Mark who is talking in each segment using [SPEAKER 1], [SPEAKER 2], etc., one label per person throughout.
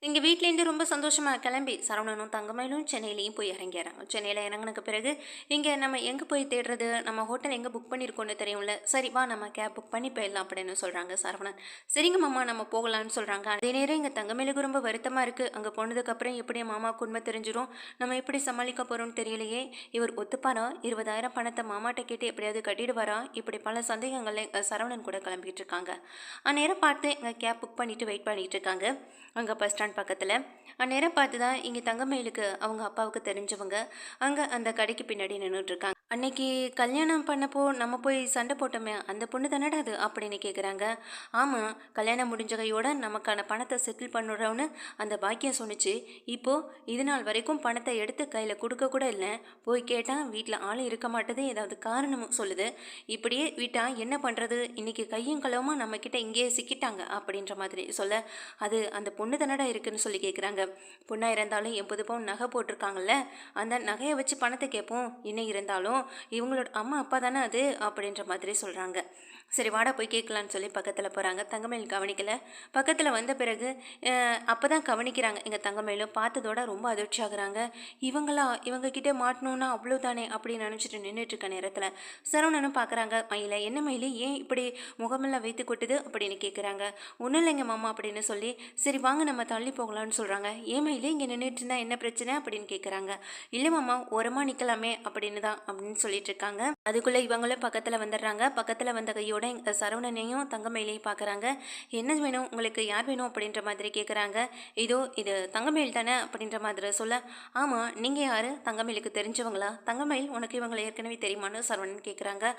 [SPEAKER 1] எங்கள் வீட்லேருந்து ரொம்ப சந்தோஷமாக கிளம்பி சரவணனும் தங்கமயிலும் சென்னையிலையும் போய் இறங்கிறாங்க. சென்னையில் இறங்குனக்கு பிறகு இங்கே நம்ம எங்கே போய் தேடுறது, நம்ம ஹோட்டல் எங்கே புக் பண்ணியிருக்கோன்னு தெரியும்ல, சரி வா நம்ம கேப் புக் பண்ணி போயிடலாம் அப்படின்னு சொல்கிறாங்க சரவணன். சரிங்க மாமா நம்ம போகலான்னு சொல்கிறாங்க. அதே நேரம் எங்கள் தங்கமயிலுக்கு ரொம்ப வருத்தமாக இருக்குது. அங்கே போனதுக்கப்புறம் எப்படி மாமாவுக்கு உண்மை தெரிஞ்சிடும், நம்ம எப்படி சமாளிக்க போகிறோம்னு தெரியலையே. இவர் ஒத்துப்பாரா, 20,000 பணத்தை மாமாட்ட கேட்டு எப்படியாவது கட்டிடுவாரா, இப்படி பல சந்தேகங்கள்ல சரவணன் கூட கிளம்பிட்டு இருக்காங்க. அந்நேரம் பார்த்து எங்கள் கேப் புக் பண்ணிட்டு வெயிட் பண்ணிட்டு இருக்காங்க அங்கே பஸ் ஸ்டாண்ட் பக்கத்தில். அந்நேரம் பார்த்து தான் இங்கே தங்கமயிலுக்கு அவங்க அப்பாவுக்கு தெரிஞ்சவங்க அங்கே அந்த கடைக்கு பின்னாடி நின்றுட்டுருக்காங்க. அன்னைக்கு கல்யாணம் பண்ணப்போ நம்ம போய் சண்டை போட்டோமே அந்த பொண்ணு தானடா அது அப்படின்னு கேட்குறாங்க. ஆமாம், கல்யாணம் முடிஞ்ச கையோட நமக்கான பணத்தை செட்டில் பண்ணுறோன்னு அந்த பாக்கியம் சொன்னிச்சு. இப்போது இது நாள் வரைக்கும் பணத்தை எடுத்து கையில் கொடுக்க கூட இல்லை. போய் கேட்டால் வீட்டில் ஆள் இருக்க மாட்டேது, ஏதாவது காரணமும் சொல்லுது. இப்படியே விட்டால் என்ன பண்ணுறது, இன்றைக்கி கையும் களவுமா நம்மக்கிட்ட இங்கேயே சிக்கிட்டாங்க அப்படின்ற மாதிரி சொல்ல, அது அந்த பொண்ணு தானடா இருக்குன்னு சொல்லி கேட்குறாங்க. பொண்ணாக இருந்தாலும் 80 பவுன் நகை போட்டிருக்காங்கல்ல, அந்த நகையை வச்சு பணத்தை கேட்போம். என்ன இருந்தாலும் இவங்களோட அம்மா அப்பா தானே அது அப்படின்ற மாதிரி சொல்கிறாங்க. சரி வாடா போய் கேட்கலான்னு சொல்லி பக்கத்தில் போகிறாங்க. தங்கமயில் கவனிக்கலை. பக்கத்தில் வந்த பிறகு அப்போ தான் கவனிக்கிறாங்க. எங்கள் தங்கமயிலும் பார்த்ததோட ரொம்ப அதிர்ச்சி ஆகுறாங்க. இவங்கக்கிட்ட மாட்டணுன்னா அவ்வளோதானே அப்படின்னு நினச்சிட்டு நின்றுட்டுருக்க நேரத்தில் சரவணனும் பார்க்குறாங்க. மயிலை என்ன மயிலே ஏன் இப்படி முகமெல்லாம் வைத்து கொட்டுது அப்படின்னு கேட்குறாங்க. ஒன்றும் இல்லைங்க மாமா அப்படின்னு சொல்லி சரி வாங்க நம்ம தள்ளி போகலான்னு சொல்கிறாங்க. ஏன் மயிலே இங்கே நின்றுட்டு இருந்தா என்ன பிரச்சனை அப்படின்னு கேட்குறாங்க. இல்லை மாமா ஓரமாக நிற்கலாமே அப்படின்னு சொல்லிட்டு இருக்காங்க. அதுக்குள்ளே இவங்களும் பக்கத்தில் வந்துடுறாங்க. பக்கத்தில் வந்த கையோட சரவணனையும் தங்கமயிலையும் பார்க்குறாங்க. என்ன வேணும் உங்களுக்கு, யார் வேணும் அப்படின்ற மாதிரி கேட்குறாங்க. இது தங்கமயில் தானே அப்படின்ற மாதிரி சொல்ல, ஆமாம் நீங்கள் யார், தங்கமயிலுக்கு தெரிஞ்சவங்களா, தங்கமயில் உனக்கு இவங்களை ஏற்கனவே தெரியுமான்னு சரவணன் கேட்குறாங்க.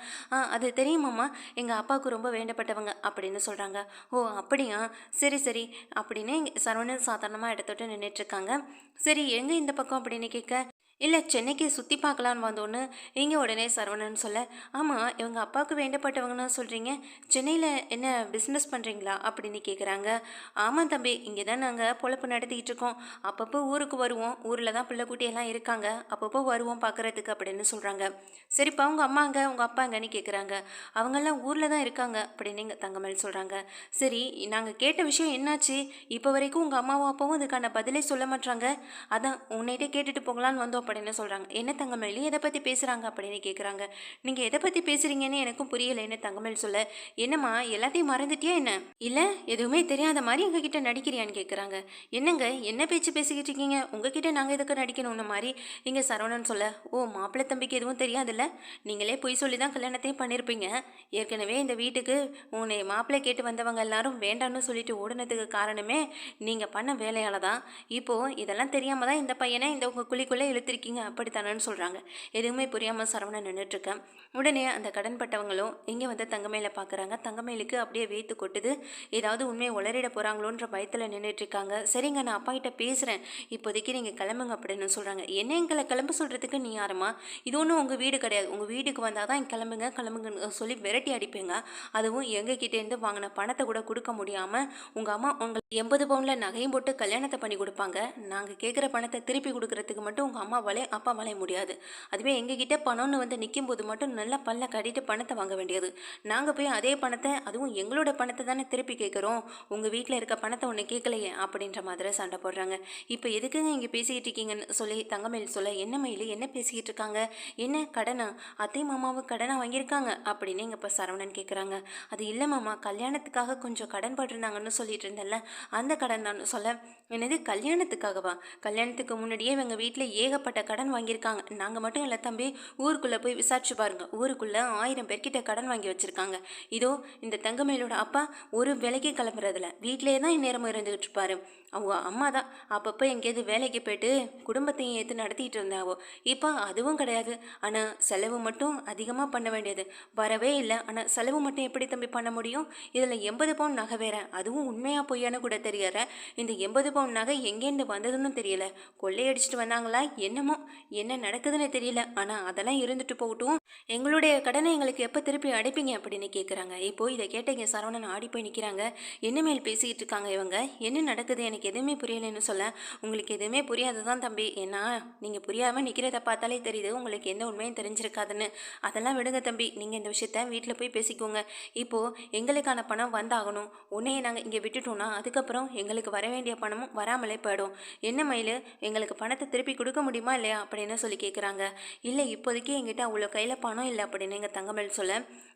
[SPEAKER 1] அது தெரியுமாம்மா, எங்கள் அப்பாவுக்கு ரொம்ப வேண்டப்பட்டவங்க அப்படின்னு சொல்கிறாங்க. ஓ அப்படியா, சரி சரி அப்படின்னு சரவணன் சாதாரணமாக இடத்தொட்டு நின்றுட்டுருக்காங்க. சரி எங்கே இந்த பக்கம் அப்படின்னு கேட்க, இல்லை சென்னைக்கு சுற்றி பார்க்கலான்னு வந்தோன்னு இங்கே உடனே சரவணன் சொல்ல, ஆமாம் இவங்க அப்பாவுக்கு வேண்டப்பட்டவங்கன்னு சொல்கிறீங்க, சென்னையில் என்ன பிஸ்னஸ் பண்ணுறீங்களா அப்படின்னு கேட்குறாங்க. ஆமாம் தம்பி, இங்கே தான் நாங்கள் பொழப்பு நடத்திக்கிட்டு இருக்கோம். அப்பப்போ ஊருக்கு வருவோம், ஊரில் தான் பிள்ளைக்குட்டியெல்லாம் இருக்காங்க, அப்பப்போ வருவோம் பார்க்குறதுக்கு அப்படின்னு சொல்கிறாங்க. சரிப்பா உங்கள் அம்மாங்க உங்கள் அப்பாங்கன்னு கேட்குறாங்க. அவங்கெல்லாம் ஊரில் தான் இருக்காங்க அப்படின்னு இங்கே தங்கமயில் சொல்கிறாங்க. சரி நாங்கள் கேட்ட விஷயம் என்னாச்சு, இப்போ வரைக்கும் உங்கள் அம்மாவும் அப்பாவும் அதுக்கான பதிலே சொல்ல மாட்டாங்க, அதான் உன்னைகிட்ட கேட்டுட்டு போகலான்னு வந்தோம் அப்படின்னு சொல்கிறாங்க. என்ன தங்கமயில் எதை பற்றி பேசுகிறாங்க அப்படின்னு கேட்குறாங்க. நீங்கள் எதை பற்றி பேசுகிறீங்கன்னு எனக்கும் புரியலை என்ன தங்கமயில் சொல்ல, என்னம்மா எல்லாத்தையும் மறந்துட்டியா என்ன, இல்லை எதுவுமே தெரியாத மாதிரி எங்ககிட்ட நடிக்கிறியான்னு கேட்குறாங்க. என்னங்க என்ன பேச்சு பேசிக்கிட்டு இருக்கீங்க, உங்ககிட்ட நாங்கள் எதுக்கு நடிக்கணும்னு மாதிரி இங்கே சரவணன் சொல்ல, ஓ மாப்பிள்ளை தம்பிக்கு எதுவும் தெரியாதுல்ல, நீங்களே பொய் சொல்லி தான் கல்யாணத்தையும் பண்ணியிருப்பீங்க. ஏற்கனவே இந்த வீட்டுக்கு உன்னை மாப்பிள்ளை கேட்டு வந்தவங்க எல்லாரும் வேண்டான்னு சொல்லிட்டு ஓடுனதுக்கு காரணமே நீங்கள் பண்ண வேலையால் தான். இப்போது இதெல்லாம் தெரியாமல் தான் இந்த பையனை இந்த உங்கள் குழிக்குள்ளே இழுத்துருக்கீங்க அப்படித்தானு சொல்கிறாங்க. எதுவுமே புரியாமல் சரவணன் நின்றுட்டுருக்கேன். உடனே அந்த கடன்பட்டவங்களும் இங்கே வந்து தங்கமயில பார்க்குறாங்க. தங்கமயிலுக்கு அப்படியே வேத்து கொட்டுது. ஏதாவது உண்மையை உளறிட போகிறாங்களோன்ற பயத்தில் நின்றுட்டுருக்காங்க. சரிங்க நான் அப்பா கிட்ட பேசுகிறேன், இப்போதைக்கு நீங்கள் கிளம்புங்க அப்படின்னு சொல்கிறாங்க. என்ன எங்களை கிளம்ப சொல்கிறதுக்கு நீ யாருமா, இது ஒன்றும் உங்கள் வீடு கிடையாது, உங்கள் வீட்டுக்கு வந்தால் தான் கிளம்புங்கன்னு சொல்லி விரட்டி அடிப்பீங்க. அதுவும் எங்ககிட்டேருந்து வாங்கின பணத்தை கூட கொடுக்க முடியாமல் உங்கள் அம்மா உங்கள் 80 பவுனில் நகையும் போட்டு கல்யாணத்தை பண்ணி கொடுப்பாங்க. நாங்கள் கேட்குற பணத்தை திருப்பி கொடுக்கறதுக்கு மட்டும் உங்கள் அப்பா வளைய முடியாது. அதுவே எங்ககிட்ட பணம்னு வந்து நிற்கும் போது மட்டும் நல்லா பல்ல கட்டிட்டு பணத்தை வாங்க வேண்டியது. நாங்கள் போய் அதே பணத்தை, அதுவும் எங்களோட பணத்தை தானே திருப்பி கேட்குறோம், உங்கள் வீட்டில் இருக்க பணத்தை ஒன்று கேட்கலையே அப்படின்ற மாதிரி சண்டை போடுறாங்க. இப்போ எதுக்குங்க இங்கே பேசிக்கிட்டு இருக்கீங்கன்னு சொல்லி தங்கமயில் சொல்ல, என்ன மயில் என்ன பேசிக்கிட்டு இருக்காங்க, என்ன கடனா, அத்தை மாமாவும் கடனாக வாங்கியிருக்காங்க அப்படின்னு இங்கே இப்போ சரவணன் கேட்குறாங்க. அது இல்லை மாமா, கல்யாணத்துக்காக கொஞ்சம் கடன் பட்டிருந்தாங்கன்னு சொல்லிட்டு இருந்தேன்ல, அந்த கடன் தான் சொல்ல, என்னது கல்யாணத்துக்காகவா, கல்யாணத்துக்கு முன்னாடியே இவங்க வீட்டில் ஏகப்பட்ட கடன் வாங்கியிருக்காங்க. நாங்கள் மட்டும் இல்லை தம்பி, ஊருக்குள்ளே போய் விசாரிச்சு பாருங்கள், ஊருக்குள்ளே 1000 பேர்கிட்ட கடன் வாங்கி வச்சுருக்காங்க. இதோ இந்த தங்கமயிலோட அப்பா ஒரு வேலைக்கு கிளம்புறதில்ல, வீட்டிலே தான் இந்நேரமும் இருந்துகிட்டு இருப்பாரு. அவங்க அம்மா தான் அப்பப்போ எங்கேயாவது வேலைக்கு போய்ட்டு குடும்பத்தையும் ஏற்று நடத்திட்டு இருந்தாவோ, இப்போ அதுவும் கிடையாது. ஆனால் செலவு மட்டும் அதிகமாக பண்ண வேண்டியது, வரவே இல்லை. ஆனால் செலவு மட்டும் எப்படி தம்பி பண்ண முடியும், இதில் 80 பவுன் நகை வேற, அதுவும் உண்மையாக பொய்யான்னு கூட தெரியற. இந்த 80 பவுன் நகை எங்கேருந்து வந்ததுன்னு தெரியல, கொள்ளையடிச்சிட்டு வந்தாங்களா என்ன என்னமோ என்ன நடக்குதுன்னு தெரியல. ஆனா அதெல்லாம் இருந்துட்டு போகட்டும். எங்களுடைய கடனை எங்களுக்கு எப்ப திருப்பி அடைப்பீங்க அப்படின்னு கேட்குறாங்க. இப்போ இத கேட்ட இங்க சரவணன் ஆடி போய் நிக்கிறாங்க. என்னமேல் பேசிக்கிட்டு இருக்காங்க இவங்க. என்ன நடக்குது எனக்கு எதுவுமே புரியலன்னு சொல்ல, உங்களுக்கு எதுவுமே புரியாது தான் தம்பி. ஏன்னா நீங்க புரியாம நிக்கிறத பார்த்தாலே தெரியுது உங்களுக்கு எந்த உண்மையும் தெரிஞ்சிருக்காதுன்னு. அதெல்லாம் விடுங்க தம்பி. நீங்க இந்த விஷயத்த வீட்ல போய் பேசிக்கோங்க. இப்போ எங்களுக்கான பணம் வந்தாகணும். உன்னைய நாங்க இங்க விட்டுட்டோம்னா, அதுக்கப்புறம் எங்களுக்கு வர வேண்டிய பணமும் வராமலே போயிடும். என்ன மயிலு, எங்களுக்கு பணத்த திருப்பி குடுக்க முடியுமா இல்லையா? அப்படின்னு சொல்லி கேட்குறாங்க. இல்ல இப்போதைக்கு என்கிட்ட அவ்வளோ கையில பணம் இல்ல அப்படின்னு எங்க தங்கமயில் சொல்ல,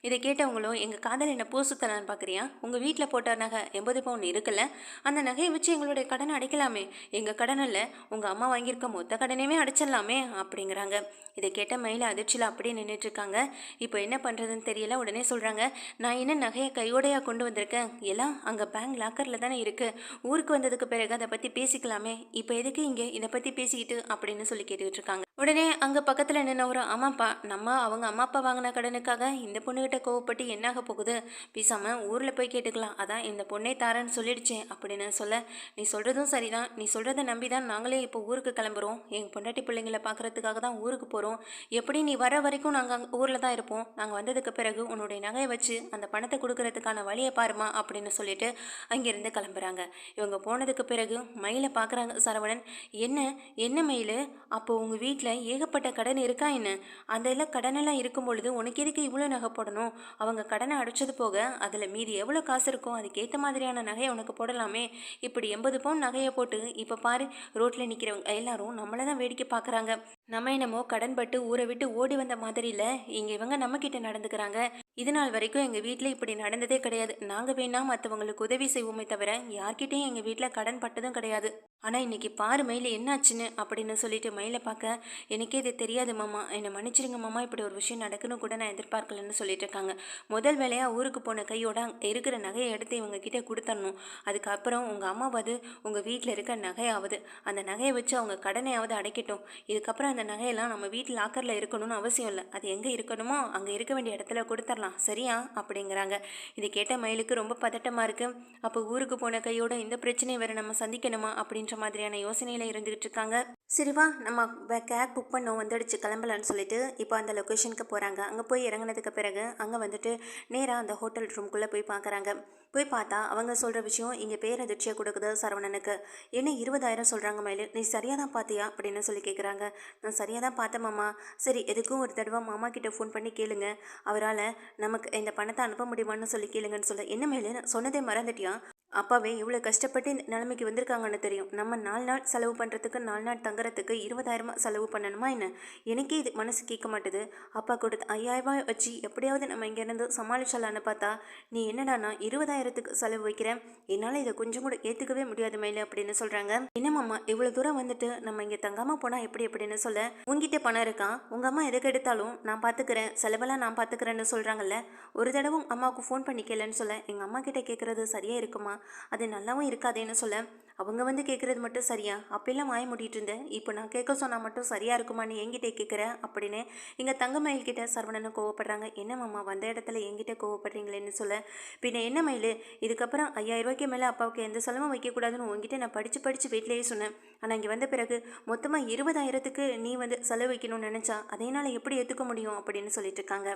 [SPEAKER 1] இத கேட்டவங்களும் எங்க காதல் என்ன பூ சுத்தலான்னு பார்க்குறியா? உங்க வீட்ல போட்ட நகை 80 பவுன் இருக்குல்ல, அந்த நகைய வச்சு எங்களுடைய கடன அடைக்கலாமே. எங்க கடன் இல்ல, உங்க அம்மா வாங்கியிருக்க மொத்த கடனையுமே அடைச்சிடலாமே அப்படிங்கிறாங்க. இத கேட்ட மயில் அதிர்ச்சியில அப்படியே நின்னுட்டு இருக்காங்க. இப்போ என்ன பண்றதுன்னு தெரியல. உடனே சொல்றாங்க, நான் என்ன நகைய கையோடையா கொண்டு வந்திருக்கேன். எல்லாம் அங்க பேங்க் லாக்கர்ல தானே இருக்கு. ஊருக்கு வந்ததுக்கு பிறகு அதை பத்தி பேசிக்கலாமே. இப்போ எதுக்கு இங்க இதை பத்தி பேசிக்கிட்டு அப்படின்னு சொல்லி கேட்டுக்கிட்டு இருக்காங்க. உடனே அங்க பக்கத்துல நின்ன ஒரு ஆமாப்பா, நம்ம அவங்க அம்மா அப்பா வாங்கின கடனுக்காக இந்த பொண்ணுகிட்ட கோவப்பட்டு என்னாக போகுது. பேசாம ஊர்ல போய் கேட்டுக்கலாம். அதான் இந்த பொண்ணே தாரேன்னு சொல்லிடுச்சே அப்படின்னு சொல்ல, நீ சொல்றதும் சரிதான். நீ சொல்றதை நம்பிதான் நாங்களே இப்போ ஊருக்கு கிளம்புறோம். எங்க பொண்டாட்டி பிள்ளைங்களை பார்க்கறதுக்காக தான் ஊருக்கு போறோம். எப்படி நீ வர வரைக்கும் நாங்க அங்க ஊர்ல தான் இருப்போம். நாங்க வந்ததுக்கு பிறகு உன்னுடைய நகையை வச்சு அந்த பணத்தை கொடுக்கறதுக்கான வழியை பாருமா அப்படின்னு சொல்லிட்டு அங்கிருந்து கிளம்புறாங்க. இவங்க போனதுக்கு பிறகு மயிலை பார்க்குறாங்க சரவணன். என்ன என்ன மயிலு, அப்போ உங்க வீட்டில் ஏகப்பட்ட கடன் இருக்கா என்ன? அந்த எல்லாம் கடனெல்லாம் இருக்கும் பொழுது உனக்கு எதுக்கு இவ்வளோ நகை போடணும்? அவங்க கடனை அடைச்சது போக அதில் மீதி எவ்வளோ காசு இருக்கோ அதுக்கேற்ற மாதிரியான நகையை உனக்கு போடலாமே. இப்படி 80 பவுன் நகையை போட்டு இப்போ பாரு, ரோட்டில் நிற்கிறவங்க எல்லாரும் நம்மளை தான் வேடிக்கை பார்க்குறாங்க. நம்ம என்னமோ கடன்பட்டு ஊரை விட்டு ஓடி வந்த மாதிரி இல்லை, இங்கே இவங்க நம்மக்கிட்ட நடந்துக்கிறாங்க. இது நாள் வரைக்கும் எங்கள் வீட்டில் இப்படி நடந்ததே கிடையாது. நாங்கள் வேணா மற்றவங்களுக்கு உதவி செய்வோமே தவிர யார்கிட்டையும் எங்கள் வீட்டில் கடன் பட்டதும் கிடையாது. ஆனால் இன்னைக்கு பாரு மயில என்னாச்சுன்னு அப்படின்னு சொல்லிட்டு மயிலை பார்க்க, எனக்கே இது தெரியாது மாமா, என்னை மன்னிச்சிருங்க மாமா, இப்படி ஒரு விஷயம் நடக்கணும் கூட நான் எதிர்பார்க்கலன்னு சொல்லிட்டு இருக்காங்க. முதல் வேலையாக ஊருக்கு போன கையோட இருக்கிற நகையை எடுத்து இவங்க கிட்டே கொடுத்துடணும். அதுக்கப்புறம் உங்கள் அம்மாவது உங்கள் வீட்டில் இருக்க நகையாவது அந்த நகையை வச்சு அவங்க கடனையாவது அடைக்கட்டும். இதுக்கப்புறம் அந்த நகையெல்லாம் நம்ம வீட்டில் லாக்கரில் இருக்கணும்னு அவசியம் இல்லை. அது எங்கே இருக்கணுமோ அங்கே இருக்க வேண்டிய இடத்துல கொடுத்துடலாம், சரியா அப்படிங்கிறாங்க. இது கேட்ட மயிலுக்கு ரொம்ப பதட்டமாக இருக்குது. அப்போ ஊருக்கு போன கையோட இந்த பிரச்சனையை வேறு நம்ம சந்திக்கணுமா அப்படின்ற மாதிரியான யோசனையில் இருந்துகிட்டு இருக்காங்க. சரிவா, நம்ம கேப் புக் பண்ணோம், வந்துடுச்சு, கிளம்பலான்னு சொல்லிட்டு இப்போ அந்த லொக்கேஷனுக்கு போகிறாங்க. அங்கே போய் இறங்கினதுக்கு பிறகு அங்கே வந்துட்டு நேராக அந்த ஹோட்டல் ரூம்குள்ளே போய் பார்க்குறாங்க. போய் பார்த்தா அவங்க சொல்கிற விஷயம் இங்கே பேரதிர்ச்சியை கொடுக்குது சரவணனுக்கு. என்ன 20,000 சொல்கிறாங்க மயிலு, நீ சரியாக தான் பார்த்தியா அப்படின்னு சொல்லி கேட்குறாங்க. நான் சரியாக தான் பார்த்தேன் மாமா. சரி, எதுக்கும் ஒரு தடவை மாமா கிட்ட ஃபோன் பண்ணி கேளுங்க, அவரால் நமக்கு இந்த பணத்தை அனுப்ப முடியுமான்னு சொல்லி கேளுங்கன்னு சொல்ல. என்ன மயிலு, சொன்னதே மறந்துட்டியா? அப்பாவே இவ்வளோ கஷ்டப்பட்டு இந்த நிலைமைக்கு வந்திருக்காங்கன்னு தெரியும். நம்ம 4 நாள் செலவு பண்ணுறதுக்கு 4 நாள் தங்குறதுக்கு 20,000 செலவு பண்ணணுமா என்ன? எனக்கே இது மனசு கேட்க மாட்டுது. அப்பா கொடுத்து 5,000 வச்சு எப்படியாவது நம்ம இங்கேருந்து சமாளிச்சலான்னு பார்த்தா, நீ என்னடா நான் 20,000க்கு செலவு வைக்கிறேன். என்னால் இதை கொஞ்சம் கூட ஏற்றுக்கவே முடியாது மயிலு அப்படின்னு சொல்கிறாங்க. என்னம்மாம்மா இவ்வளோ தூரம் வந்துட்டு நம்ம இங்கே தங்காமல் போனால் எப்படி அப்படின்னு சொல்ல, உங்ககிட்ட பணம் இருக்கா? உங்கள் அம்மா எதுக்கு எடுத்தாலும் நான் பார்த்துக்கிறேன், செலவெல்லாம் நான் பார்த்துக்கிறேன்னு சொல்கிறாங்கல்ல. ஒரு தடவை அம்மாவுக்கு ஃபோன் பண்ணி கேளுன்னு சொல்ல, எங்கள் அம்மா கிட்டே கேட்குறது சரியாக இருக்குமா? அது நல்லாவும் இருக்காதேன்னு சொல்ல, அவங்க வந்து கேட்குறது மட்டும் சரியா? அப்பெல்லாம் வாய மூடிட்டு இருந்தேன், இப்போ நான் கேட்க சொன்னால் மட்டும் சரியாக இருக்குமான்னு என்கிட்ட கேட்குற அப்படின்னு இங்கே தங்கமயில் கிட்ட சரவணனை கோவப்படுறாங்க. என்ன மாமா வந்த இடத்துல என்கிட்ட கோவப்படுறீங்களேன்னு சொல்ல, பின்ன என்ன மயில், இதுக்கப்புறம் 5,000 ரூபாய்க்கு மேலே அப்பாவுக்கு எந்த செலவும் வைக்கக்கூடாதுன்னு உங்ககிட்ட நான் படித்து வீட்டிலேயே சொன்னேன். ஆனால் இங்கே வந்த பிறகு மொத்தமாக 20,000க்கு நீ வந்து செலவு வைக்கணும்னு நினச்சா அதையினால் எப்படி ஏற்றுக்க முடியும் அப்படின்னு சொல்லிட்டு இருக்காங்க.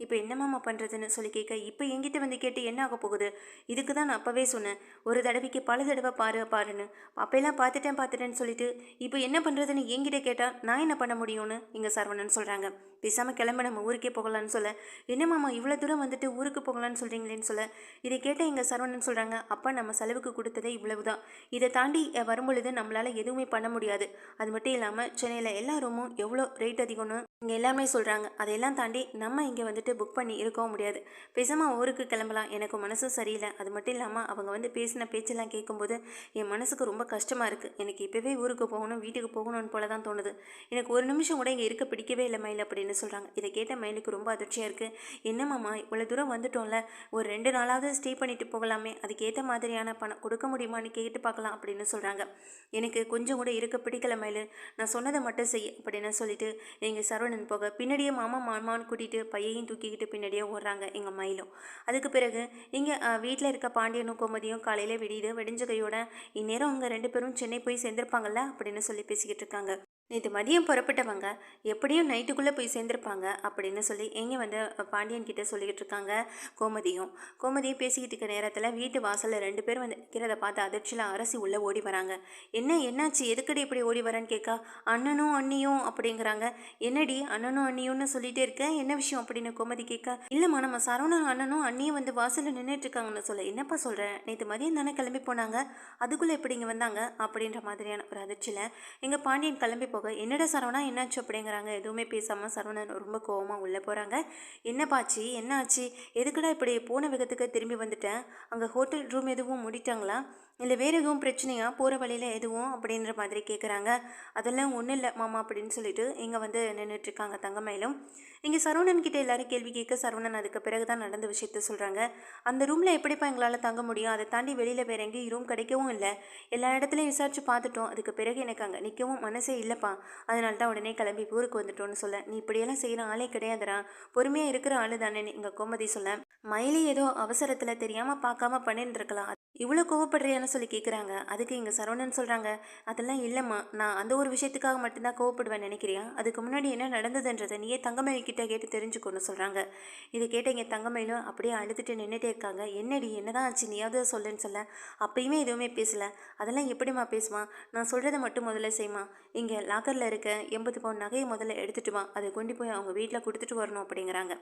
[SPEAKER 1] இப்போ என்னமாம்மா பண்ணுறதுன்னு சொல்லி கேட்க, இப்போ என்கிட்ட வந்து கேட்டு என்ன ஆக போகுது? இதுக்கு தான் நான் அப்போவே சொன்னேன், ஒரு தடவைக்கு பல தடவை பாருன்னு. அப்போல்லாம் பார்த்துட்டேன்னு சொல்லிட்டு இப்போ என்ன பண்ணுறதுன்னு என்கிட்ட கேட்டால் நான் என்ன பண்ண முடியும்னு இங்கே சரவணன் சொல்கிறாங்க. பேசாமல் கிளம்ப நம்ம ஊருக்கே போகலான்னு சொல்ல, என்னமாம்மா இவ்வளோ தூரம் வந்துட்டு ஊருக்கு போகலான்னு சொல்கிறீங்களேன்னு சொல்ல, இதை கேட்ட இங்கே சரவணன் சொல்கிறாங்க, அப்பா நம்ம செலவுக்கு கொடுத்ததே இவ்வளவு தான். இதை தாண்டி வரும்பொழுது நம்மளால் எதுவுமே பண்ண முடியாது. அது மட்டும் இல்லாமல் சென்னையில் எல்லா ரூமும் எவ்வளோ ரேட் அதிகம்னு இங்கே எல்லாமே சொல்கிறாங்க. அதையெல்லாம் தாண்டி நம்ம இங்கே வந்துட்டு புக் பண்ணி இருக்கவும் முடியாது. பேசாமல் ஊருக்கு கிளம்பலாம், எனக்கு மனசு சரியில்லை. அது மட்டும் இல்லாமல் அவங்க வந்து பேசின பேச்செல்லாம் கேட்கும்போது என் மனசுக்கு ரொம்ப கஷ்டமாக இருக்குது. எனக்கு இப்போவே ஊருக்கு போகணும், வீட்டுக்கு போகணும்னு போல தான் தோணுது. எனக்கு ஒரு நிமிஷம் கூட இங்கே இருக்க பிடிக்கவே இல்லை மயில் அப்படின்னு சொல்கிறாங்க. இதை கேட்ட மயிலுக்கு ரொம்ப அதிர்ச்சியாக இருக்குது. என்னம்மாம்மா இவ்வளோ தூரம் வந்துட்டோம்ல, ஒரு 2 நாளாவது ஸ்டே பண்ணிட்டு போகலாமே, அதுக்கேற்ற மாதிரியான பணம் கொடுக்க முடியுமான்னு கேட்டு பார்க்கலாம் அப்படின்னு சொல்கிறாங்க. எனக்கு கொஞ்சம் கூட இருக்க பிடிக்கல மயில், நான் சொன்னதை மட்டும் செய் அப்படின்னு சொல்லிட்டு எங்கள் சரவணன் போக பின்னாடியே மாமான்னு கூட்டிகிட்டு பையையும் தூக்கிக்கிட்டு பின்னாடியே ஓடுறாங்க எங்கள் மயிலும். அதுக்கு பிறகு இங்கே வீட்டில் இருக்க பாண்டியனும் கோமதியும் காலையில் விடிஞ்ச கையோட இந்நேரம் அவங்க 2 பேரும் சென்னை போய் சேர்ந்திருப்பாங்கல்ல அப்படின்னு சொல்லி பேசிக்கிட்டு இருக்காங்க. நேற்று மதியம் புறப்பட்டவங்க எப்படியும் நைட்டுக்குள்ளே போய் சேர்ந்துருப்பாங்க அப்படின்னு சொல்லி எங்கே வந்து பாண்டியன் கிட்ட சொல்லிக்கிட்டு இருக்காங்க கோமதியும் பேசிக்கிட்டு இருக்க நேரத்தில் வீட்டு வாசலில் 2 பேர் வந்து நிற்கிறத பார்த்து அதிர்ச்சியில் அரசி உள்ளே ஓடி வராங்க. என்னாச்சு எதுக்கடி இப்படி ஓடி வரேன்னு கேட்கா, அண்ணனும் அண்ணியும் அப்படிங்கிறாங்க. என்னடி அண்ணனும் அண்ணியும்னு சொல்லிட்டே இருக்க, என்ன விஷயம் அப்படின்னு கோமதி கேட்க, இல்லைம்மா நம்ம சரவணன் அண்ணனும் அண்ணியும் வந்து வாசலில் நின்றுட்டு இருக்காங்கன்னு சொல்ல, என்னப்பா சொல்கிறேன், நேற்று மதியம் தானே கிளம்பி போனாங்க, அதுக்குள்ளே எப்படி இங்கே வந்தாங்க அப்படின்ற மாதிரியான ஒரு அதிர்ச்சியில் எங்கள் பாண்டியன் கிளம்பி போக, என்னடா சரவணா என்னாச்சு அப்படிங்கிறாங்க. எதுவுமே பேசாமல் சரவணன் ரொம்ப கோவமாக உள்ளே போகிறாங்க. என்னப்பாச்சு என்னாச்சு, எதுக்குடா இப்படி போன விதத்துக்கு திரும்பி வந்துட்டேன், அங்கே ஹோட்டல் ரூம் எதுவும் முடிட்டாங்களா, இல்லை வேறு எதுவும் பிரச்சனையா, போகிற வழியில் எதுவும் அப்படின்ற மாதிரி கேட்குறாங்க. அதெல்லாம் ஒன்றும் இல்லை மாமா அப்படின்னு சொல்லிட்டு இங்கே வந்து நின்றுட்டுருக்காங்க தங்கமயிலும். இங்கே சரவணன் கிட்டே எல்லாரும் கேள்வி கேட்க சரவணன் அதுக்கு பிறகு தான் நடந்த விஷயத்த சொல்கிறாங்க. அந்த ரூமில் எப்படிப்பா எங்களால் தங்க முடியும், அதை தாண்டி வெளியில் வேற எங்கேயும் ரூம் கிடைக்கவும் இல்லை, எல்லா இடத்துலையும் விசாரித்து பார்த்துட்டோம், அதுக்கு பிறகு எனக்கு அங்கே நிற்கவும் மனசே இல்லைப்பா, அதனால தான் உடனே கிளம்பி ஊருக்கு வந்துட்டோன்னு சொல்ல, நீ இப்படியெல்லாம் செய்கிற ஆளே கிடையாதுடா, பொறுமையாக இருக்கிற ஆளு தானே இங்கே கோமதி சொல்ல, மயிலி ஏதோ அவசரத்தில் தெரியாமல் பார்க்காம பண்ணிட்டு இருக்கலாம், இவ்வளோ கோவப்படுறியான்னு சொல்லி கேட்குறாங்க. அதுக்கு இங்கே சரவணன் சொல்கிறாங்க, அதெல்லாம் இல்லைம்மா, நான் அந்த ஒரு விஷயத்துக்காக மட்டும்தான் கோவப்படுவேன் நினைக்கிறியா, அதுக்கு முன்னாடி என்ன நடந்ததுன்றதை நீயே தங்கமயில் கிட்ட கேட்டு தெரிஞ்சுக்கணும்னு சொல்கிறாங்க. இதை கேட்ட இங்கே தங்கமயிலும் அப்படியே அழுதுட்டு நின்றுட்டே இருக்காங்க. என்னடி என்னதான் ஆச்சு, நீயாவது சொல்லுன்னு சொல்ல, அப்பயுமே எதுவுமே பேசலை, அதெல்லாம் எப்படிம்மா பேசுவான், நான் சொல்கிறத மட்டும் முதல்ல செய்யுமா, இங்கே லாக்கரில் இருக்க 80 பவுன் நகையை முதல்ல எடுத்துகிட்டு வா, அதை கொண்டு போய் அவங்க வீட்டில் கொடுத்துட்டு வரணும் அப்படிங்கிறாங்க.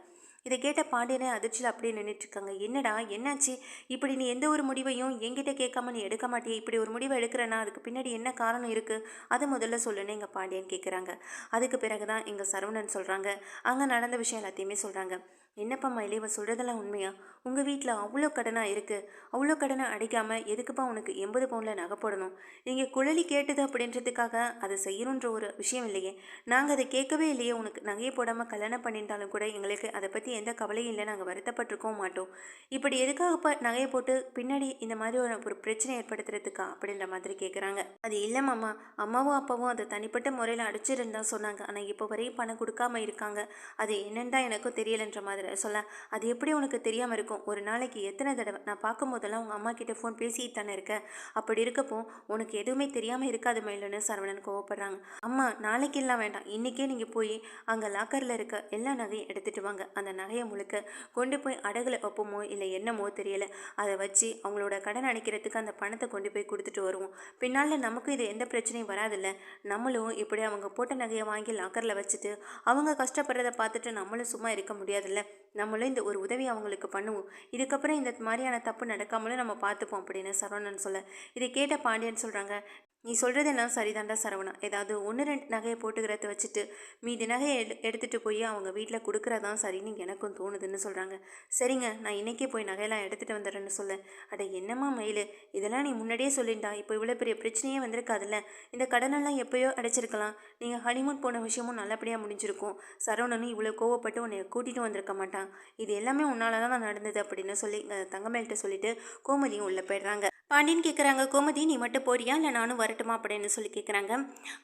[SPEAKER 1] இதை கேட்ட பாண்டியனை அதிர்ச்சியில் அப்படியே நின்றுட்டுருக்காங்க. என்னடா என்னாச்சு, இப்படி நீ எந்த ஒரு முடிவையும் என்கிட்ட கேட்காம நீ எடுக்க மாட்டியே, இப்படி ஒரு முடிவை எடுக்கிறேன்னா அதுக்கு பின்னாடி என்ன காரணம் இருக்குது, அது முதல்ல சொல்லுன்னு எங்கள் பாண்டியன் கேட்குறாங்க. அதுக்கு பிறகு தான் எங்கள் சரவணன் சொல்கிறாங்க, அங்கே நடந்த விஷயம் எல்லாத்தையுமே சொல்கிறாங்க. என்னப்பா மயிலே, இவன் சொல்கிறதெல்லாம் உண்மையா, உங்கள் வீட்டில் அவ்வளோ கடனாக இருக்குது, அவ்வளோ கடனை அடைக்காமல் எதுக்குப்பா உனக்கு 80 பவுனில் நகை போடணும், நீங்கள் குழலி கேட்டது அப்படின்றதுக்காக அதை செய்யணுன்ற ஒரு விஷயம் இல்லையே, நாங்கள் அதை கேட்கவே இல்லையே, உனக்கு நகையை போடாமல் கல்யாணம் பண்ணியிருந்தாலும் கூட எங்களுக்கு அதை பற்றி எந்த கவலையும் இல்லை, நாங்கள் வருத்தப்பட்டிருக்கவும் மாட்டோம், இப்படி எதுக்காகப்பா நகையை போட்டு பின்னாடி இந்த மாதிரி ஒரு பிரச்சனை ஏற்படுத்துறதுக்கா அப்படின்ற மாதிரி கேட்குறாங்க. அது இல்லை மாமா, அம்மாவும் அப்பாவும் அதை தனிப்பட்ட முறையில் அடிச்சிருந்தா சொன்னாங்க, ஆனால் இப்போ வரையும் பணம் கொடுக்காம இருக்காங்க, அது என்னன்னு தான் எனக்கும் தெரியலைன்ற மாதிரி சொல்ல, அது எப்படி உனக்கு தெரியாமல் இருக்கும், ஒரு நாளைக்கு எத்தனை தடவை நான் பார்க்கும் போதெல்லாம் உங்கள் அம்மா கிட்ட ஃபோன் பேசிட்டு தானே இருக்க, அப்படி இருக்கப்போ உனக்கு எதுவுமே தெரியாமல் இருக்காது மயிலுன்னு சரவணன் கோவப்படுறாங்க. அம்மா நாளைக்கு எல்லாம் வேண்டாம், இன்றைக்கே நீங்கள் போய் அங்கே லாக்கரில் இருக்க எல்லா நகையும் எடுத்துகிட்டு வாங்க, அந்த நகையை முழுக்க கொண்டு போய் அடகுல வைப்போமோ இல்லை என்னமோ தெரியலை, அதை வச்சு அவங்களோட கடன் அடைக்கிறதுக்கு அந்த பணத்தை கொண்டு போய் கொடுத்துட்டு வருவோம், பின்னால் நமக்கு இது எந்த பிரச்சனையும் வராதில்ல, நம்மளும் இப்படி அவங்க போட்ட நகையை வாங்கி லாக்கரில் வச்சுட்டு அவங்க கஷ்டப்படுறதை பார்த்துட்டு நம்மளும் சும்மா இருக்க முடியாதுல்ல, நம்மளும் இந்த ஒரு உதவி அவங்களுக்கு பண்ணுவோம், இதுக்கப்புறம் இந்த மாதிரியான தப்பு நடக்காமலும் நம்ம பார்த்துப்போம் அப்படின்னு சரவணன் சொல்ல, இதை கேட்ட பாண்டியன் சொல்கிறாங்க, நீ சொல்கிறதெல்லாம் சரிதாண்டா சரவணா, ஏதாவது 1-2 நகையை போட்டுக்கிறத வச்சுட்டு மீதி நகையை எடுத்துகிட்டு போய் அவங்க வீட்டில் கொடுக்குறதான் சரின்னு எனக்கும் தோணுதுன்னு சொல்கிறாங்க. சரிங்க, நான் இன்றைக்கே போய் நகையெல்லாம் எடுத்துகிட்டு வந்துடுறேன்னு சொல்ல, அட என்னம்மா மயில், இதெல்லாம் நீ முன்னாடியே சொல்லிண்டா இப்போ இவ்வளோ பெரிய பிரச்சனையே வந்திருக்காதுல்ல, இந்த கடனெல்லாம் எப்போயோ அடைச்சிருக்கலாம், நீங்கள் ஹனிமூன் போன விஷயமும் நல்லபடியாக முடிஞ்சிருக்கும், சரவணனும் இவ்வளோ கோவப்பட்டு உன்னை கூட்டிகிட்டு வந்திருக்க மாட்டான், இது எல்லாமே உன்னால தான் நடந்தது அப்படின்னு சொல்லி தங்கமேல்கிட்ட சொல்லிட்டு கோமதியும் உள்ளே போயிடுறாங்க. பாண்டியன் கேட்குறாங்க, கோமதி நீ மட்டும் போறியா இல்லை நானும் வரட்டுமா அப்படின்னு சொல்லி கேட்குறாங்க.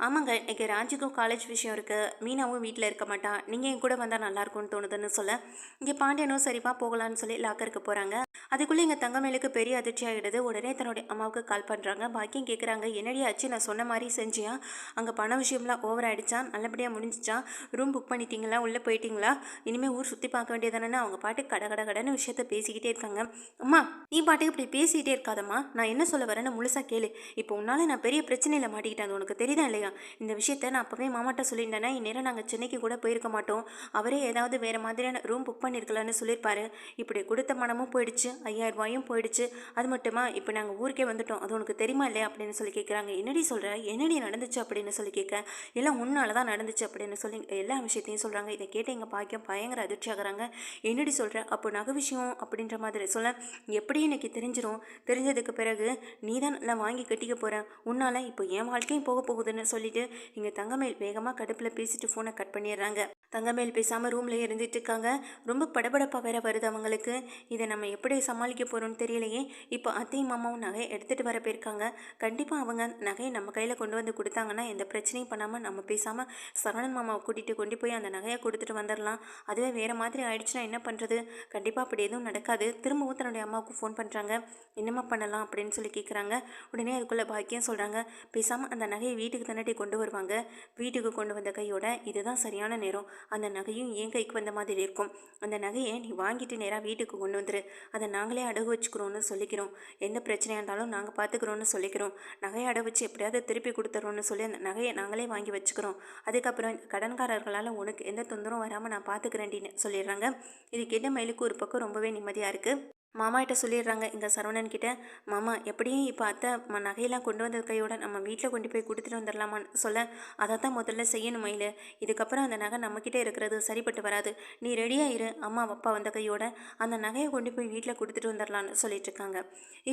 [SPEAKER 1] ஆமாங்க, இன்றைக்கி ராஜுக்கும் காலேஜ் விஷயம் இருக்குது, மீனாவும் வீட்டில் இருக்க மாட்டான், நீங்கள் என் கூட வந்தால் நல்லாயிருக்கும்னு தோணுதுன்னு சொல்ல, இங்கே பாண்டியனும் சரிப்பா போகலான்னு சொல்லி லாக்கருக்கு போகிறாங்க. அதுக்குள்ளே எங்கள் தங்கமேலுக்கு பெரிய அதிர்ச்சி ஆகிடுது. உடனே தன்னுடைய அம்மாவுக்கு கால் பண்ணுறாங்க. பாக்கியம் கேட்குறாங்க, என்னடி ஆச்சு, நான் சொன்ன மாதிரி செஞ்சியா, அங்கே பண விஷயம்லாம் ஓவர் ஆகிடுச்சான், நல்லபடியாக முடிஞ்சிச்சா, ரூம் புக் பண்ணிட்டீங்களா, உள்ளே போயிட்டீங்களா, இனிமேல் ஊர் சுற்றி பார்க்க வேண்டியதானே, அவங்க பாட்டுக்கு கடன்னு விஷயத்த பேசிக்கிட்டே இருக்காங்க. அம்மா நீ பாட்டுக்கு இப்படி பேசிக்கிட்டே இருக்காதம்மா, நான் என்ன சொல்ல வரேன்னு முழுசாக கேளு, இப்போ உன்னால் நான் பெரிய பிரச்சனையில் மாட்டிக்கிட்டேன், அது உனக்கு தெரியுதா இல்லையா, இந்த விஷயத்த நான் அப்போவே மாமாட்ட சொல்லியிருந்தேன்னா இந்நேரம் நாங்கள் சென்னைக்கு கூட போயிருக்க மாட்டோம், அவரே ஏதாவது வேறு மாதிரியான ரூம் புக் பண்ணியிருக்கலான்னு சொல்லியிருப்பாரு, இப்படி கொடுத்த மனமும் போயிடுச்சு, 5000 ரூபாயும் போயிடுச்சு, அது மட்டுமா இப்போ நாங்கள் ஊருக்கே வந்துட்டோம், அது உனக்கு தெரியுமா இல்லையா அப்படின்னு சொல்லி கேட்குறாங்க. என்னடி சொல்கிற, என்னடி நடந்துச்சு அப்படின்னு சொல்லி கேட்க, எல்லாம் உன்னால தான் நடந்துச்சு அப்படின்னு சொல்லி எல்லா விஷயத்தையும் சொல்கிறாங்க. இதை கேட்டு எங்கள் பாக்கியம் பயங்கர அதிர்ச்சி ஆகுறாங்க. என்னடி சொல்கிற, அப்போ நகை விஷயம் அப்படின்ற மாதிரி சொல்ல, எப்படி இன்னைக்கு தெரிஞ்சிடும், தெரிஞ்சதுக்கு பிறகு நீ தான் நல்லா வாங்கி கட்டிக்க போகிற, உன்னால் இப்போ என் வாழ்க்கையும் போக போகுதுன்னு சொல்லிட்டு இங்கே தங்கமேல் வேகமாக கடுப்பில் பேசிட்டு ஃபோனை கட் பண்ணிடுறாங்க. தங்கமேல் பேசாமல் ரூம்லேயே இருந்துட்டு இருக்காங்க. ரொம்ப படபடப்பாக வேற வருது அவங்களுக்கு. இதை நம்ம எப்படி சமாளிக்க போகிறோம்னு தெரியலையே. இப்போ அத்தையும் மாமாவும் நகையை எடுத்துகிட்டு வர போயிருக்காங்க. கண்டிப்பாக அவங்க நகையை நம்ம கையில் கொண்டு வந்து கொடுத்தாங்கன்னா எந்த பிரச்சனையும் பண்ணாமல் நம்ம பேசாமல் சரவணன் மாமாவை கூட்டிகிட்டு கொண்டு போய் அந்த நகையை கொடுத்துட்டு வந்துடலாம். அதுவே வேறு மாதிரி ஆயிடுச்சுன்னா என்ன பண்ணுறது? கண்டிப்பாக அப்படி எதுவும் நடக்காது. திரும்பவும் தன்னுடைய அம்மாவுக்கு ஃபோன் பண்ணுறாங்க. என்னம்மா பண்ணலாம் அப்படின்னு சொல்லி கேட்குறாங்க. உடனே அதுக்குள்ளே பாக்கியம் சொல்கிறாங்க, பேசாமல் அந்த நகையை வீட்டுக்கு தானே கொண்டு வருவாங்க. வீட்டுக்கு கொண்டு வந்த கையோட இதுதான் சரியான நேரம். அந்த நகையும் என் கைக்கு வந்த மாதிரி இருக்கும். அந்த நகையை நீ வாங்கிட்டு நேராக வீட்டுக்கு கொண்டு வந்துரு. அதை நாங்களே அடகு வச்சுக்கிறோன்னு சொல்லிக்கிறோம். எந்த பிரச்சனையாக இருந்தாலும் நாங்கள் பார்த்துக்கிறோன்னு சொல்லிக்கிறோம். நகையை அடகு வச்சு எப்படியாவது திருப்பி கொடுத்துறோன்னு சொல்லி அந்த நகையை நாங்களே வாங்கி வச்சுக்கிறோம். அதுக்கப்புறம் கடன்காரர்களால் உனக்கு எந்த தொந்தரவும் வராமல் நான் பார்த்துக்கிறேன்டின்னு சொல்லிடுறாங்க. இது கேட்ட மயிலுக்கு ஒரு பக்கம் ரொம்பவே நிம்மதியாக இருக்குது. மாமாகிட்ட சொல்லிடுறாங்க இங்கே சரவணன் கிட்ட, மாமா எப்படியும் இப்போ அத்தை நகையெல்லாம் கொண்டு வந்த கையோட நம்ம வீட்டில் கொண்டு போய் கொடுத்துட்டு வந்துடலாமான்னு சொல்ல, அதை தான் முதல்ல செய்யணும் மயில். இதுக்கப்புறம் அந்த நகை நம்மக்கிட்டே இருக்கிறது சரிப்பட்டு வராது. நீ ரெடியாக இரு, அம்மா அப்பா வந்த கையோட அந்த நகையை கொண்டு போய் வீட்டில் கொடுத்துட்டு வந்துடலான்னு சொல்லிட்டு இருக்காங்க.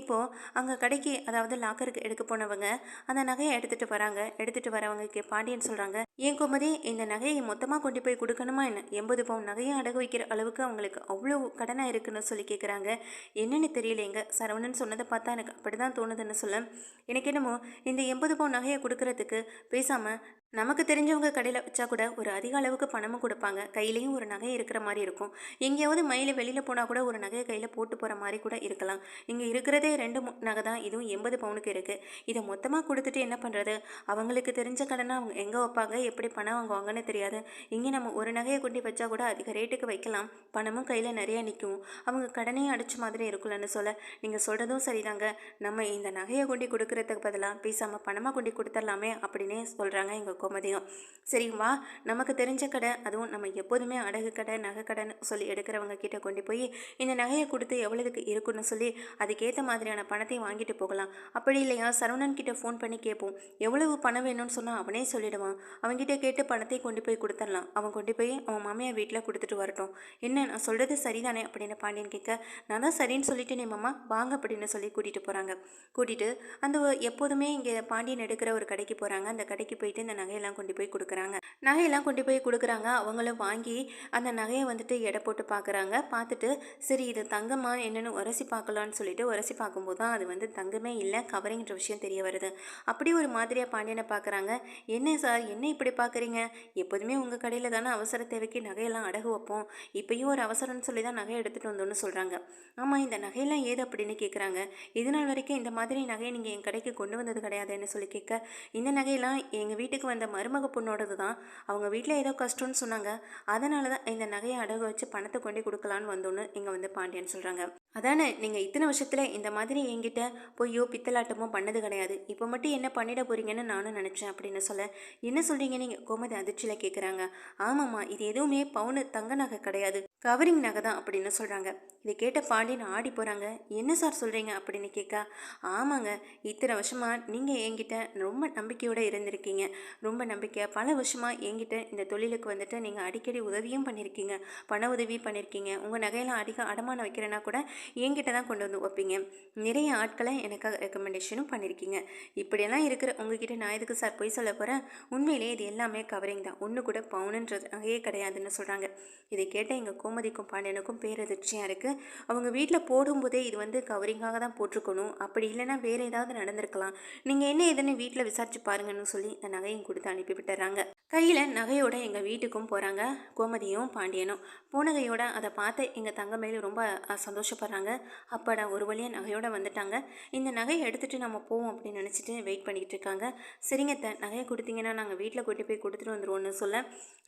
[SPEAKER 1] இப்போது அங்கே கடைக்கு, அதாவது லாக்கருக்கு எடுக்க போனவங்க அந்த நகையை எடுத்துகிட்டு வராங்க. எடுத்துகிட்டு வரவங்க பாண்டியன் சொல்கிறாங்க, ஏன் கோமதி இந்த நகையை மொத்தமாக கொண்டு போய் கொடுக்கணுமா என்ன? 80 பவுன் நகையை அடகு வைக்கிற அளவுக்கு அவங்களுக்கு அவ்வளோ கடனாக இருக்குன்னு சொல்லி கேட்குறாங்க. என்னன்னு தெரியலைங்க, சரவணன் சொன்னதை பார்த்தா எனக்கு அப்படி தான் தோணுதுன்னு சொல்ல, எனக்கு என்னமோ இந்த 80 பவுன் நகையை கொடுக்கறதுக்கு பேசாமல் நமக்கு தெரிஞ்சவங்க கடையில் வச்சா கூட ஒரு அதிக அளவுக்கு பணமும் கொடுப்பாங்க. கையிலையும் ஒரு நகை இருக்கிற மாதிரி இருக்கும். எங்கேயாவது மயில் வெளியில் போனால் கூட ஒரு நகையை கையில் போட்டு போகிற மாதிரி கூட இருக்கலாம். இங்கே இருக்கிறதே 2 நகை தான், இதுவும் 80 பவுனுக்கு இருக்குது. இதை மொத்தமாக கொடுத்துட்டு என்ன பண்ணுறது? அவங்களுக்கு தெரிஞ்ச கடனை அவங்க எங்கே வைப்பாங்க, எப்படி பணம் வாங்குவாங்கன்னு தெரியாது. இங்கே நம்ம ஒரு நகையை கொண்டு வச்சா கூட அதிக ரேட்டுக்கு வைக்கலாம். பணமும் கையில் நிறைய நிற்கும். அவங்க கடனையும் அடிச்ச மாதிரி இருக்குல்லன்னு சொல்ல, நீங்கள் சொல்கிறதும் சரிதாங்க. நம்ம இந்த நகையை கொண்டு கொடுக்கறதுக்கு பதிலாக பேசாமல் பணமாக கொண்டு கொடுத்துடலாமே அப்படின்னே சொல்கிறாங்க எங்கள் கோமதியும். சரி வா, நமக்கு தெரிஞ்ச கடை, அதுவும் நம்ம எப்போதுமே அடகு கடை நகை கடைன்னு சொல்லி எடுக்கிறவங்க கிட்ட கொண்டு போய் இந்த நகையை கொடுத்து எவ்வளவுக்கு இருக்குன்னு சொல்லி அதுக்கேற்ற மாதிரியான பணத்தையும் வாங்கிட்டு போகலாம். அப்படி இல்லையா சரவணன் கிட்ட ஃபோன் பண்ணி கேட்போம். எவ்வளவு பணம் வேணும்னு சொன்னால் அவனே சொல்லிடுவான். அவன்கிட்ட கேட்டு பணத்தை கொண்டு போய் கொடுத்துடலாம். அவன் கொண்டு போய் அவன் மாமியார் வீட்டில் கொடுத்துட்டு வரட்டும். என்ன நான் சொல்கிறது சரிதானே அப்படின்னு பாண்டியன் கேட்க, நான் தான் சரின்னு சொல்லிட்டேனே மாமா, வாங்க அப்படின்னு சொல்லி கூட்டிகிட்டு போகிறாங்க. கூட்டிகிட்டு அந்த எப்போதுமே இங்கே பாண்டியன் எடுக்கிற ஒரு கடைக்கு போகிறாங்க. அந்த கடைக்கு போயிட்டு இந்த நகையெல்லாம் கொண்டு போய் கொடுக்குறாங்க. நகையெல்லாம் கொண்டு போய் கொடுக்குறாங்க. அவங்களும் வாங்கி அந்த நகையை வந்துட்டு எடை போட்டு பார்க்குறாங்க. பார்த்துட்டு சரி இது தங்கமா என்னென்னு உரசி பார்க்கலான்னு சொல்லிட்டு உரசி பார்க்கும்போது தான் அது வந்து தங்கமே இல்லை, கவரிங்கிற விஷயம் தெரிய வருது. அப்படி ஒரு மாதிரியாக பாண்டியனை பார்க்குறாங்க. என்ன சார் என்ன இப்படி பார்க்குறீங்க? எப்போதுமே உங்கள் கடையில் தானே அவசர தேவைக்கு நகையெல்லாம் அடகு வைப்போம். இப்போயும் ஒரு அவசரம்னு சொல்லி தான் நகையை எடுத்துகிட்டு வந்தோன்னு சொல்கிறாங்க. ஆமாம், இந்த நகையெல்லாம் ஏது அப்படின்னு கேட்குறாங்க. இது நாள் வரைக்கும் இந்த மாதிரி நகையை நீங்கள் என் கடைக்கு கொண்டு வந்தது கிடையாதுன்னு சொல்லி கேட்க, இந்த நகையெல்லாம் எங்கள் வீட்டுக்கு வந்த மருமக பொண்ணோடது தான். அவங்க வீட்டில் ஏதோ கஷ்டம்னு சொன்னாங்க. அதனால தான் இந்த நகையை அடகு வச்சு பணத்தை கொண்டு கொடுக்கலான்னு வந்தோன்னு இங்கே வந்து பாண்டியன் சொல்கிறாங்க. அதானே, நீங்கள் இத்தனை வருஷத்தில் இந்த மாதிரி என்கிட்ட பொய்யோ பித்தலாட்டமோ பண்ணது கிடையாது. இப்போ மட்டும் என்ன பண்ணிட போறீங்கன்னு நானும் நினச்சேன் அப்படின்னு சொல்ல, என்ன சொல்கிறீங்க நீங்கள் கோமதி அதிர்ச்சியில் கேட்குறாங்க. ஆமாம்மா, இது எதுவுமே பவுனு தங்க நகை கிடையாது, கவரிங் நகை தான் அப்படின்னு சொல்கிறாங்க. இதை கேட்ட பாண்டியன் ஆடி போகிறாங்க. என்ன சார் சொல்கிறீங்க அப்படின்னு கேட்க, ஆமாங்க, இத்தனை வருஷமாக நீங்கள் என்கிட்ட ரொம்ப நம்பிக்கையோடு இருந்திருக்கீங்க. ரொம்ப நம்பிக்கை, பல வருஷமாக என்கிட்ட இந்த தொழிலுக்கு வந்துட்டு நீங்கள் அடிக்கடி உதவியும் பண்ணியிருக்கீங்க, பண உதவி பண்ணியிருக்கீங்க. உங்கள் நகையெல்லாம் அதிக அடமானம் வைக்கிறேன்னா கூட என்கிட்ட தான் கொண்டு வந்து வைப்பீங்க. நிறைய ஆட்களை எனக்காக ரெக்கமெண்டேஷனும் பண்ணியிருக்கீங்க. இப்படியெல்லாம் இருக்கிற உங்ககிட்ட நான் எதுக்கு சார் பொய் சொல்ல போகிறேன்? உண்மையிலே இது எல்லாமே கவரிங் தான், ஒன்று கூட பவுனுன்றது நகையே கிடையாதுன்னு சொல்கிறாங்க. இதை கேட்ட எங்கள் கோமதிக்கும் பாண்டியனுக்கும் பேரதிர்ச்சியாக இருக்குது. அவங்க வீட்டில் போடும்போதே இது வந்து கவரிங்காக தான் போட்டிருக்கணும், அப்படி இல்லைன்னா வேறு ஏதாவது நடந்திருக்கலாம். நீங்கள் என்ன ஏதுன்னு வீட்டில் விசாரிச்சு பாருங்கன்னு சொல்லி இந்த நகையும் கொடுத்து அனுப்பி விட்டுறாங்க. கையில் நகையோட எங்கள் வீட்டுக்கும் போகிறாங்க கோமதியும் பாண்டியனும். போன கையோட அதை பார்த்து எங்கள் தங்கமேலும் ரொம்ப சந்தோஷப்படுறாங்க. அப்பாடா, ஒரு வழியாக நகையோடு வந்துட்டாங்க. இந்த நகையை எடுத்துகிட்டு நம்ம போவோம் அப்படின்னு நினச்சிட்டு வெயிட் பண்ணிக்கிட்டு இருக்காங்க. சரிங்க நகையை கொடுத்தீங்கன்னா நாங்கள் வீட்டில் கூட்டி போய் கொடுத்துட்டு வந்துடுவோன்னு சொல்ல,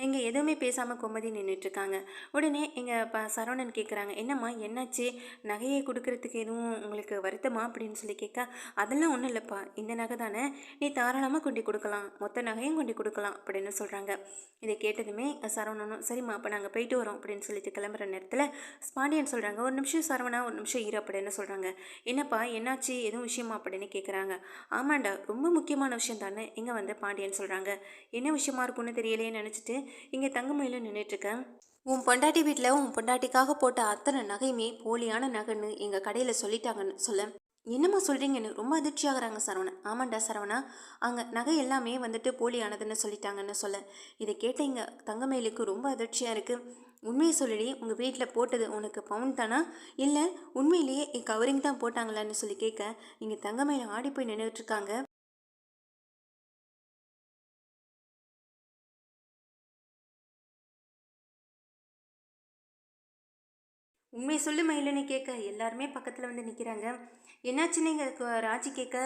[SPEAKER 1] இங்கே எதுவுமே பேசாமல் கோமதி நின்றுட்டுருக்காங்க. உடனே எங்கள் சரவணன் கேட்குறாங்க, என்னம்மா என்னாச்சு, நகையை கொடுக்கறதுக்கு எதுவும் உங்களுக்கு வருத்தமா அப்படின்னு சொல்லி கேட்க, அதெல்லாம் ஒன்றும் இல்லைப்பா, இந்த நகை தானே, நீ தாராளமாக கொண்டு கொடுக்கலாம், மொத்த நகையும் கொண்டு கொடுக்கலாம் அப்படின்னு சொல்கிறாங்க. இதை கேட்டதுமே சரவணனும் சரிம்மா அப்போ நாங்கள் போயிட்டு வரோம் அப்படின்னு சொல்லிட்டு கிளம்புற நேரத்தில் பாண்டியன் சொல்கிறாங்க, ஒரு நிமிஷம் சரவணா, ஒரு நிமிஷம் இரு அப்படின்னு சொல்கிறாங்க. என்னப்பா என்னாச்சு, எதுவும் விஷயமா அப்படின்னு கேட்குறாங்க. ஆமாண்டா, ரொம்ப முக்கியமான விஷயம் தானே இங்கே வந்து பாண்டியன் சொல்கிறாங்க. என்ன விஷயமா இருக்குன்னு தெரியலையே நினச்சிட்டு இங்கே தங்கமயிலும் நின்றுட்டுருக்கேன். உன் பொண்டாட்டி வீட்டில் உன் பொண்டாட்டிக்காக போட்ட அத்தனை நகையுமே போலியான நகைன்னு எங்கள் கடையில் சொல்லிட்டாங்கன்னு சொல்ல, என்னம்மா சொல்கிறீங்கன்னு ரொம்ப அதிர்ச்சியாகிறாங்க சரவணன். ஆமாண்டா சரவணா, அங்கே நகை எல்லாமே வந்துட்டு போலியானதுன்னு சொல்லிட்டாங்கன்னு சொல்ல, இதை கேட்ட இங்கே தங்கமயிலுக்கு ரொம்ப அதிர்ச்சியாக இருக்குது. உண்மையை சொல்லி உங்கள் வீட்டில் போட்டது உனக்கு பவுன் தானா, இல்லை உண்மையிலேயே கவரிங் தான் போட்டாங்களான்னு சொல்லி கேட்க, இங்கே தங்கமயில் ஆடி போய் நின்றுட்டுருக்காங்க. உண்மை சொல்லு மயிலுன்னு கேட்க எல்லாருமே பக்கத்தில் வந்து நிற்கிறாங்க. என்னாச்சுன்னு இங்கே ராஜி கேட்க,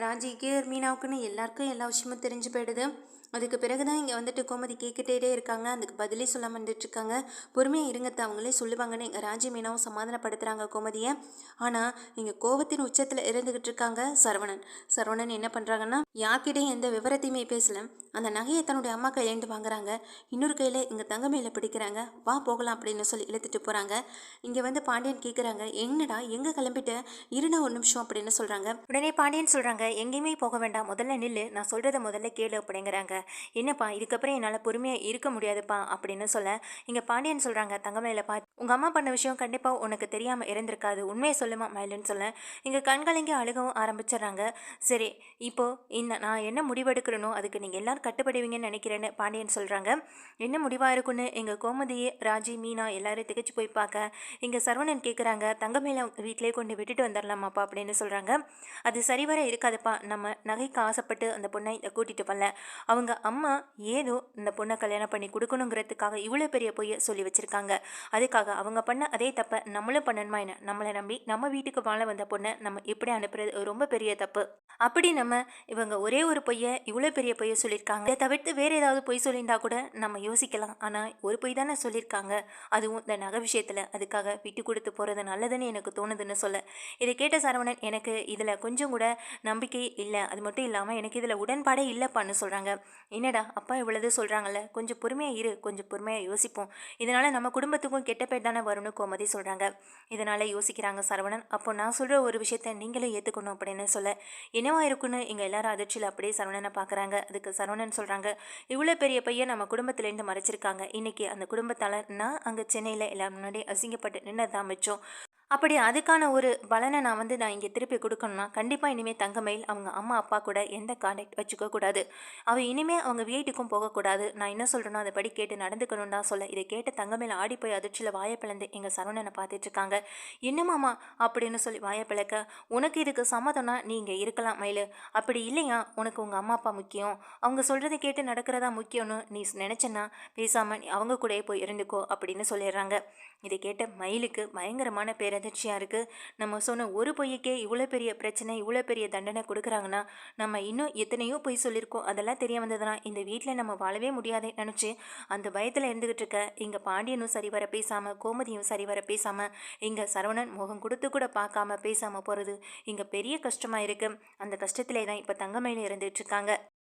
[SPEAKER 1] ராஜிக்கு மீனாவுக்குன்னு எல்லாருக்கும் எல்லா விஷயமும் தெரிஞ்சு போயிடுது. அதுக்கு பிறகு தான் இங்கே வந்துட்டு கோமதி கேட்டுகிட்டே இருக்காங்க. அதுக்கு பதிலே சொல்லாமல் வந்துட்டுருக்காங்க. பொறுமையாக இருங்கத்த, அவங்களே சொல்லுவாங்கன்னு இங்கே ராஜி மீனாவும் சமாதானப்படுத்துகிறாங்க கோமதியை. ஆனால் இங்கே கோவத்தின் உச்சத்தில் இருந்துக்கிட்டு இருக்காங்க சரவணன். சரவணன் என்ன பண்ணுறாங்கன்னா, யார்கிட்டையும் எந்த விவரத்தையுமே பேசல. அந்த நகையை தன்னுடைய அம்மா கையிலேருந்து வாங்குறாங்க. இன்னொரு கையில் இங்கே தங்கமையில பிடிக்கிறாங்க. வா போகலாம் அப்படின்னு சொல்லி இழுத்துட்டு போகிறாங்க. இங்கே வந்து பாண்டியன் கேட்குறாங்க, என்னடா எங்கே கிளம்பிட்ட, இருடா ஒரு நிமிஷம் அப்படின்னு சொல்கிறாங்க. உடனே பாண்டியன் சொல்கிறாங்க, எங்கேயுமே போக வேண்டாம், முதல்ல நில்லு, நான் சொல்கிறத முதல்ல கேளு அப்படிங்கிறாங்க. என்னப்பா இதுக்கப்புறம் என்னால் பொறுமையாக இருக்க முடியாதுப்பா அப்படின்னு சொல்ல, இங்கே பாண்டியன் சொல்கிறாங்க, தங்கமயில பார்த்து உங்கள் அம்மா பண்ண விஷயம் கண்டிப்பாக உனக்கு தெரியாமல் இருந்திருக்காது, உண்மையை சொல்லுமா மயிலுன்னு சொல்ல, இங்கே கண்கலங்கி அழுகவும் ஆரம்பிச்சிடுறாங்க. சரி, இப்போது நான் என்ன முடிவெடுக்கிறனோ அதுக்கு நீங்கள் எல்லோரும் கட்டுப்படுவீங்கன்னு நினைக்கிறேன்னு பாண்டியன் சொல்கிறாங்க. என்ன முடிவாக இருக்குன்னு எங்கள் கோமதி, ராஜி, மீனா எல்லாரும் திகச்சு போய் பார்க்க, இங்கே சரவணன் கேட்குறாங்க, தங்கமயில வீட்டிலே கொண்டு விட்டுட்டு வந்துடலாமாப்பா அப்படின்னு சொல்கிறாங்க. அது சரிவர இருக்காதுப்பா, நம்ம நகைக்கு ஆசைப்பட்டு அந்த பொண்ணை கூட்டிகிட்டு வரல, அவங்க அம்மா ஏதோ இந்த பொண்ணை கல்யாணம் பண்ணி கொடுக்கணுங்கிறதுக்காக இவ்வளோ பெரிய பொய்யை சொல்லி வச்சுருக்காங்க. அதுக்காக அவங்க பண்ண அதே தப்பை நம்மளும் பண்ணணுமா என்ன? நம்மளை நம்பி நம்ம வீட்டுக்கு வாழ வந்த பொண்ணை நம்ம எப்படி அனுப்புறது ரொம்ப பெரிய தப்பு. அப்படி நம்ம இவங்க ஒரே ஒரு பொய்யை இவ்வளோ பெரிய பொய்யை சொல்லியிருக்காங்க, இதை தவிர்த்து வேறு ஏதாவது பொய் சொல்லியிருந்தா கூட நம்ம யோசிக்கலாம். ஆனால் ஒரு பொய் தானே சொல்லியிருக்காங்க, அதுவும் இந்த நகை விஷயத்தில். அதுக்காக விட்டு கொடுத்து போகிறது நல்லதுன்னு எனக்கு தோணுதுன்னு சொல்ல, இதை கேட்ட சரவணன், எனக்கு இதில் கொஞ்சம் கூட நம்பிக்கை இல்லை, அது மட்டும் இல்லாமல் எனக்கு இதில் உடன்பாடே இல்லைப்பான்னு சொல்கிறாங்க. என்னடா அப்பா இவ்வளவு சொல்கிறாங்கல்ல, கொஞ்சம் பொறுமையாக இரு, கொஞ்சம் பொறுமையாக யோசிப்போம், இதனால் நம்ம குடும்பத்துக்கும் கெட்ட பேர் தானே வரும்னு கோமதி சொல்கிறாங்க. இதனால் யோசிக்கிறாங்க சரவணன். அப்போ நான் சொல்கிற ஒரு விஷயத்த நீங்களும் ஏற்றுக்கணும் அப்படின்னு சொல்ல, என்னவா இருக்குன்னு இங்கே எல்லாரும் அதிர்ச்சியில் அப்படியே சரவணனை பார்க்குறாங்க. அதுக்கு சரவணன் சொல்கிறாங்க, இவ்வளோ பெரிய பையன் நம்ம குடும்பத்துலேருந்து மறைச்சிருக்காங்க, இன்றைக்கி அந்த குடும்பத்தால் நான் அங்கே சென்னையில் எல்லாம் முன்னாடி அசிங்கப்பட்டு நின்னதான் மிச்சம். அப்படி அதுக்கான ஒரு பலனை நான் இங்கே திருப்பி கொடுக்கணும்னா கண்டிப்பாக இனிமேல் தங்கமயில் அவங்க அம்மா அப்பா கூட எந்த கான்டாக்ட் வச்சுக்க கூடாது, அவள் இனிமேல் அவங்க வீட்டுக்கும் போகக்கூடாது, நான் என்ன சொல்கிறேனோ அதை படி கேட்டு நடந்துக்கணும் தான் சொல்ல, இதை கேட்டு தங்கமயில் ஆடி போய் அதிர்ச்சியில் வாயை பிளந்து எங்கள் சரவணனை பார்த்துட்டு இருக்காங்க. என்னமாமா அப்படின்னு சொல்லி வாயை பிளக்க, உனக்கு இதுக்கு சம்மதம்னா நீ இங்கே இருக்கலாம் மயில், அப்படி இல்லையா உனக்கு உங்கள் அம்மா அப்பா முக்கியம், அவங்க சொல்கிறத கேட்டு நடக்கிறதா முக்கியம்னு நீ நினச்சேன்னா பேசாமல் நீ அவங்க கூட போய் இருந்துக்கோ அப்படின்னு சொல்லிடுறாங்க. இதை கேட்ட மயிலுக்கு பயங்கரமான பேரதிர்ச்சியாக இருக்குது. நம்ம சொன்ன ஒரு பொய்யுக்கே இவ்வளோ பெரிய பிரச்சனை, இவ்வளோ பெரிய தண்டனை கொடுக்குறாங்கன்னா நம்ம இன்னும் எத்தனையோ பொய் சொல்லியிருக்கோம், அதெல்லாம் தெரிய வந்ததுன்னா இந்த வீட்டில் நம்ம வாழவே முடியாதே நினச்சி அந்த பயத்தில் இருந்துக்கிட்டு இருக்க இங்கே பாண்டியனும் சரிவர பேசாமல், கோமதியும் சரிவர பேசாமல், இங்கே சரவணன் முகம் கொடுத்து கூட பார்க்காம பேசாமல் போகிறது இங்கே பெரிய கஷ்டமாக இருக்குது. அந்த கஷ்டத்திலே தான் இப்போ தங்கமயில இருந்துகிட்ருக்காங்க.